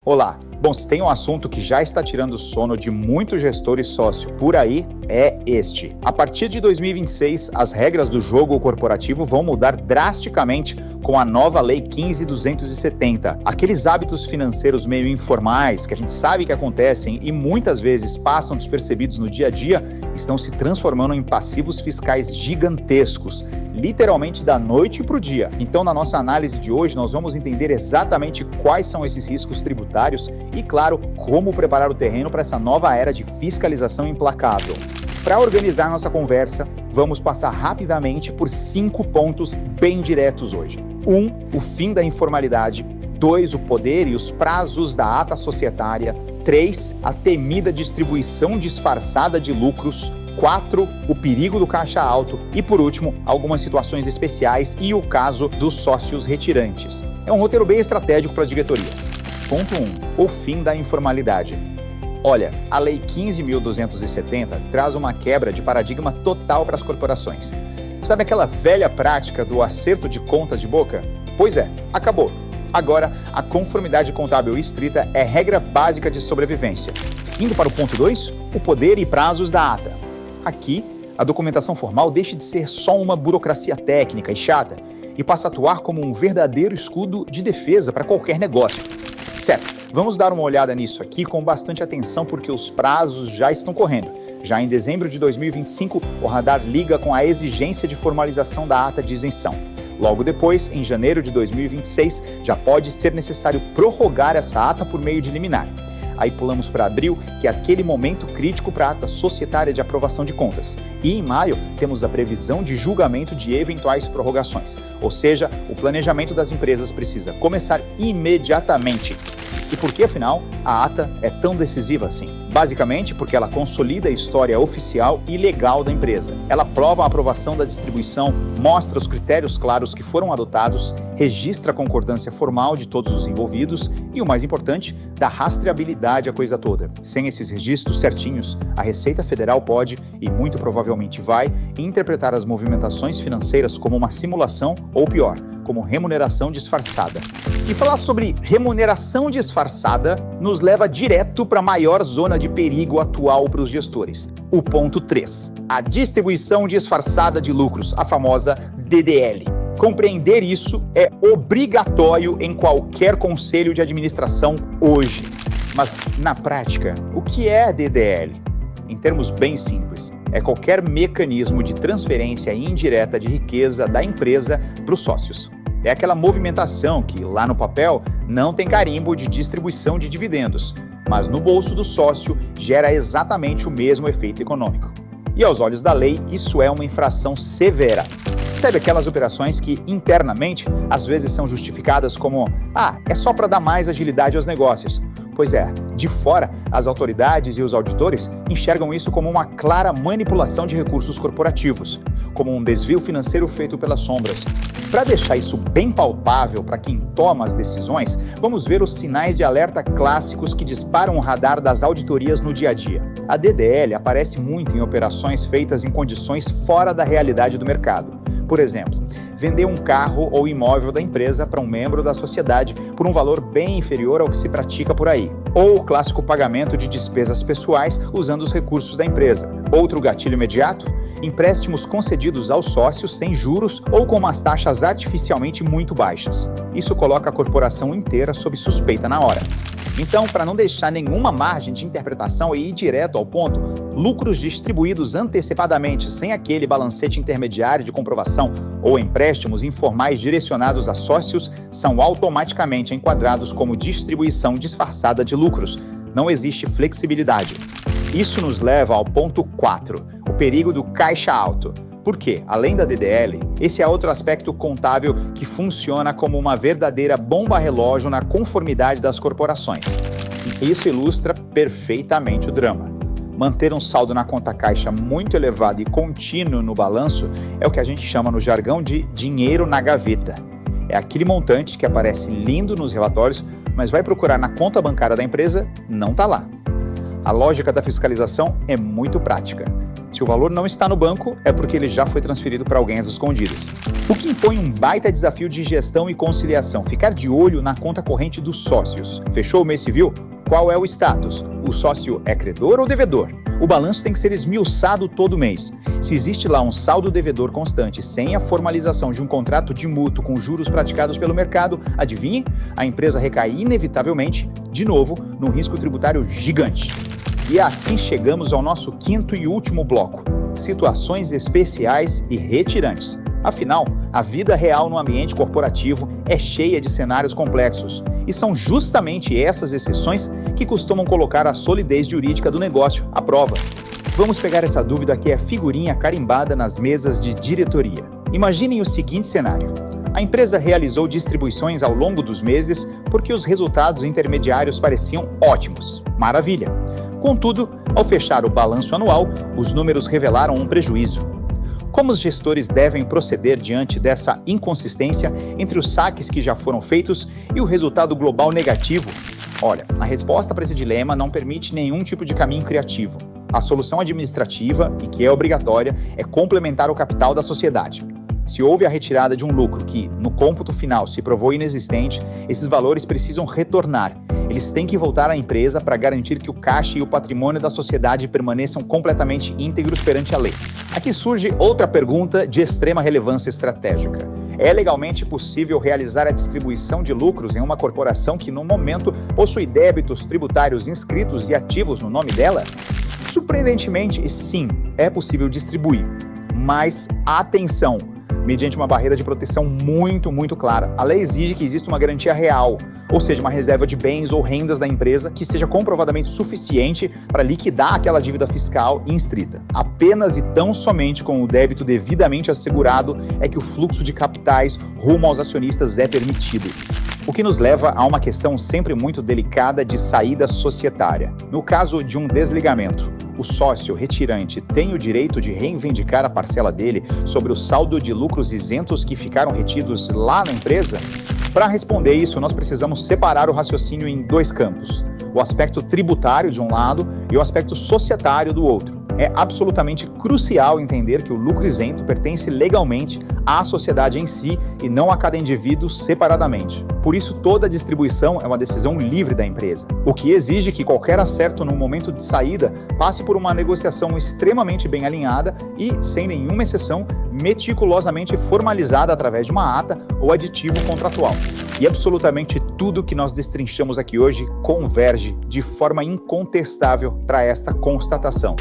Olá! Bom, se tem um assunto que já está tirando o sono de muito gestor e sócio por aí, é este. A partir de 2026, as regras do jogo corporativo vão mudar drasticamente com a nova Lei 15.270. Aqueles hábitos financeiros meio informais, que a gente sabe que acontecem e muitas vezes passam despercebidos no dia a dia, estão se transformando em passivos fiscais gigantescos, literalmente da noite para o dia. Então, na nossa análise de hoje, nós vamos entender exatamente quais são esses riscos tributários e, claro, como preparar o terreno para essa nova era de fiscalização implacável. Para organizar nossa conversa, vamos passar rapidamente por 5 pontos bem diretos hoje. 1. O fim da informalidade. 2. O poder e os prazos da ata societária. 3. A temida distribuição disfarçada de lucros. 4. O perigo do caixa alto. E, por último, algumas situações especiais e o caso dos sócios retirantes. É um roteiro bem estratégico para as diretorias. Ponto 1. O fim da informalidade. Olha, a Lei 15.270 traz uma quebra de paradigma total para as corporações. Sabe aquela velha prática do acerto de contas de boca? Pois é, acabou. Agora, a conformidade contábil estrita é regra básica de sobrevivência. Indo para o ponto 2, o poder e prazos da ata. Aqui, a documentação formal deixa de ser só uma burocracia técnica e chata e passa a atuar como um verdadeiro escudo de defesa para qualquer negócio. Certo, vamos dar uma olhada nisso aqui com bastante atenção porque os prazos já estão correndo. Já em dezembro de 2025, o radar liga com a exigência de formalização da ata de isenção. Logo depois, em janeiro de 2026, já pode ser necessário prorrogar essa ata por meio de liminar. Aí pulamos para abril, que é aquele momento crítico para a ata societária de aprovação de contas. E em maio, temos a previsão de julgamento de eventuais prorrogações. Ou seja, o planejamento das empresas precisa começar imediatamente. E por que, afinal, a ata é tão decisiva assim? Basicamente porque ela consolida a história oficial e legal da empresa. Ela prova a aprovação da distribuição, mostra os critérios claros que foram adotados, registra a concordância formal de todos os envolvidos e, o mais importante, dá rastreabilidade à coisa toda. Sem esses registros certinhos, a Receita Federal pode, e muito provavelmente vai, interpretar as movimentações financeiras como uma simulação ou pior, como remuneração disfarçada. E falar sobre remuneração disfarçada nos leva direto para a maior zona de perigo atual para os gestores. O ponto 3. A distribuição disfarçada de lucros, a famosa DDL. Compreender isso é obrigatório em qualquer conselho de administração hoje. Mas, na prática, o que é a DDL? Em termos bem simples, é qualquer mecanismo de transferência indireta de riqueza da empresa para os sócios. É aquela movimentação que, lá no papel, não tem carimbo de distribuição de dividendos, mas no bolso do sócio gera exatamente o mesmo efeito econômico. E aos olhos da lei, isso é uma infração severa. Sabe aquelas operações que, internamente, às vezes são justificadas como é só para dar mais agilidade aos negócios. Pois é, de fora, as autoridades e os auditores enxergam isso como uma clara manipulação de recursos corporativos, como um desvio financeiro feito pelas sombras. Para deixar isso bem palpável para quem toma as decisões, vamos ver os sinais de alerta clássicos que disparam o radar das auditorias no dia a dia. A DDL aparece muito em operações feitas em condições fora da realidade do mercado. Por exemplo, vender um carro ou imóvel da empresa para um membro da sociedade por um valor bem inferior ao que se pratica por aí. Ou o clássico pagamento de despesas pessoais usando os recursos da empresa. Outro gatilho imediato? Empréstimos concedidos aos sócios sem juros ou com umas taxas artificialmente muito baixas. Isso coloca a corporação inteira sob suspeita na hora. Então, para não deixar nenhuma margem de interpretação e ir direto ao ponto, lucros distribuídos antecipadamente sem aquele balancete intermediário de comprovação ou empréstimos informais direcionados a sócios são automaticamente enquadrados como distribuição disfarçada de lucros. Não existe flexibilidade. Isso nos leva ao ponto 4, o perigo do caixa alto. Por quê? Além da DDL, esse é outro aspecto contábil que funciona como uma verdadeira bomba-relógio na conformidade das corporações. E isso ilustra perfeitamente o drama. Manter um saldo na conta caixa muito elevado e contínuo no balanço é o que a gente chama no jargão de dinheiro na gaveta. É aquele montante que aparece lindo nos relatórios, mas vai procurar na conta bancária da empresa, não está lá. A lógica da fiscalização é muito prática. Se o valor não está no banco, é porque ele já foi transferido para alguém às escondidas. O que impõe um baita desafio de gestão e conciliação, ficar de olho na conta corrente dos sócios. Fechou o mês civil? Qual é o status? O sócio é credor ou devedor? O balanço tem que ser esmiuçado todo mês. Se existe lá um saldo devedor constante sem a formalização de um contrato de mútuo com juros praticados pelo mercado, adivinhe? A empresa recai inevitavelmente, de novo, num risco tributário gigante. E assim chegamos ao nosso quinto e último bloco: situações especiais e retirantes. Afinal, a vida real no ambiente corporativo é cheia de cenários complexos. E são justamente essas exceções que costumam colocar a solidez jurídica do negócio à prova. Vamos pegar essa dúvida que é figurinha carimbada nas mesas de diretoria. Imaginem o seguinte cenário: a empresa realizou distribuições ao longo dos meses porque os resultados intermediários pareciam ótimos. Maravilha! Contudo, ao fechar o balanço anual, os números revelaram um prejuízo. Como os gestores devem proceder diante dessa inconsistência entre os saques que já foram feitos e o resultado global negativo? Olha, a resposta para esse dilema não permite nenhum tipo de caminho criativo. A solução administrativa, e que é obrigatória, é complementar o capital da sociedade. Se houve a retirada de um lucro que, no cômputo final, se provou inexistente, esses valores precisam retornar. Eles têm que voltar à empresa para garantir que o caixa e o patrimônio da sociedade permaneçam completamente íntegros perante a lei. Aqui surge outra pergunta de extrema relevância estratégica. É legalmente possível realizar a distribuição de lucros em uma corporação que, no momento, possui débitos tributários inscritos e ativos no nome dela? Surpreendentemente, sim, é possível distribuir. Mas, atenção! Mediante uma barreira de proteção muito clara. A lei exige que exista uma garantia real, ou seja, uma reserva de bens ou rendas da empresa que seja comprovadamente suficiente para liquidar aquela dívida fiscal instrita. Apenas e tão somente com o débito devidamente assegurado é que o fluxo de capitais rumo aos acionistas é permitido. O que nos leva a uma questão sempre muito delicada de saída societária. No caso de um desligamento, o sócio retirante tem o direito de reivindicar a parcela dele sobre o saldo de lucros isentos que ficaram retidos lá na empresa? Para responder isso, nós precisamos separar o raciocínio em dois campos: o aspecto tributário de um lado e o aspecto societário do outro. É absolutamente crucial entender que o lucro isento pertence legalmente à sociedade em si e não a cada indivíduo separadamente. Por isso, toda distribuição é uma decisão livre da empresa, o que exige que qualquer acerto no momento de saída passe por uma negociação extremamente bem alinhada e, sem nenhuma exceção, meticulosamente formalizada através de uma ata ou aditivo contratual. E absolutamente tudo que nós destrinchamos aqui hoje converge de forma incontestável para esta constatação.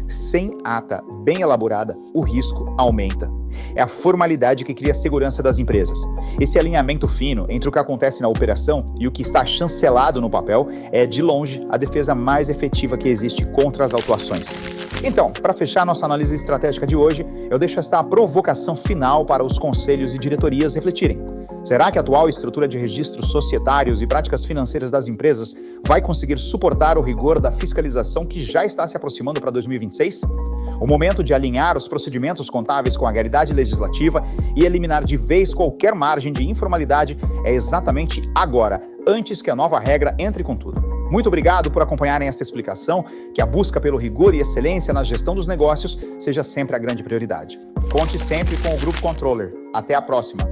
Sem ata bem elaborada, o risco aumenta. É a formalidade que cria a segurança das empresas. Esse alinhamento fino entre o que acontece na operação e o que está chancelado no papel é, de longe, a defesa mais efetiva que existe contra as autuações. Então, para fechar nossa análise estratégica de hoje, eu deixo esta provocação final para os conselhos e diretorias refletirem. Será que a atual estrutura de registros societários e práticas financeiras das empresas vai conseguir suportar o rigor da fiscalização que já está se aproximando para 2026? O momento de alinhar os procedimentos contábeis com a realidade legislativa e eliminar de vez qualquer margem de informalidade é exatamente agora, antes que a nova regra entre com tudo. Muito obrigado por acompanharem esta explicação, que a busca pelo rigor e excelência na gestão dos negócios seja sempre a grande prioridade. Conte sempre com o Grupo Controller. Até a próxima!